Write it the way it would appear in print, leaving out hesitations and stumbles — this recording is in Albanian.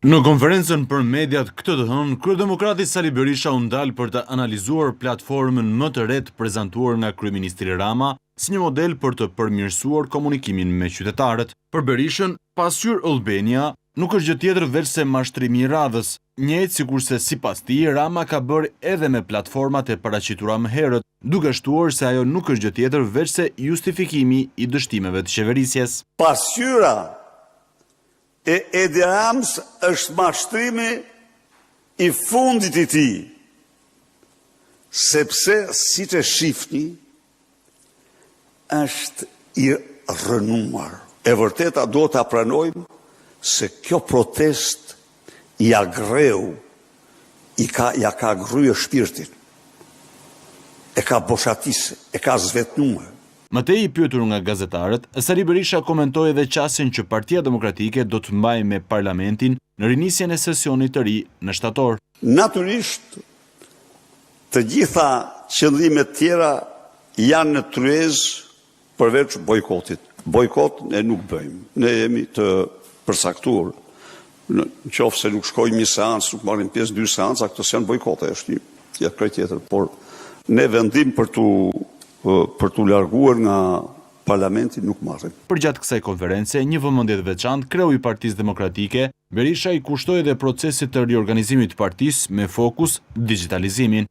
Në konferencën për mediat këtë të hënë, kryedemokrati Sali Berisha u ndal për të analizuar platformën më të re të prezantuar nga kryeministri Rama si një model për të përmirësuar komunikimin me qytetarët. Për Berishën, pasqyrë Albania nuk është gjë tjetër veçse mashtrimi i radhës, njëjtë sikurse sipas tij Rama ka bërë edhe me platformat e paraqitura më herët, duke shtuar se ajo nuk është gjë tjetër veçse justifikimi i dështimeve të qeverisjes. Pasqyra e Edi Ramës është mashtrimi i fundit i tij, sepse siç e shihni është i rënuar. E vërteta do ta pranojmë se kjo protest ja greu, ja ka gryer shpirtin, e ka boshatise, e ka zvetnuar. Mëtej i pyetur nga gazetarët, Sali Berisha komentoi edhe qasjen që Partia Demokratike do të mbajë me parlamentin në rinisjen e sesionit të ri në shtator. Natyrisht, të gjitha qëllimet tjera janë në tryezë përveç bojkotit. Bojkot ne nuk bëjmë. Ne jemi të përsaktuar. Në qoftë se nuk shkojmë një seancë, nuk marrim pjesë 2 seanca, këto janë bojkote, është një krejt tjetër, por ne vendim për të larguar nga parlamenti nuk marrim. Përgjatë kësaj konference, një vëmendje të veçantë kreu i Partisë Demokratike, Berisha i kushtoi edhe procesit të riorganizimit të partisë me fokus digitalizimin.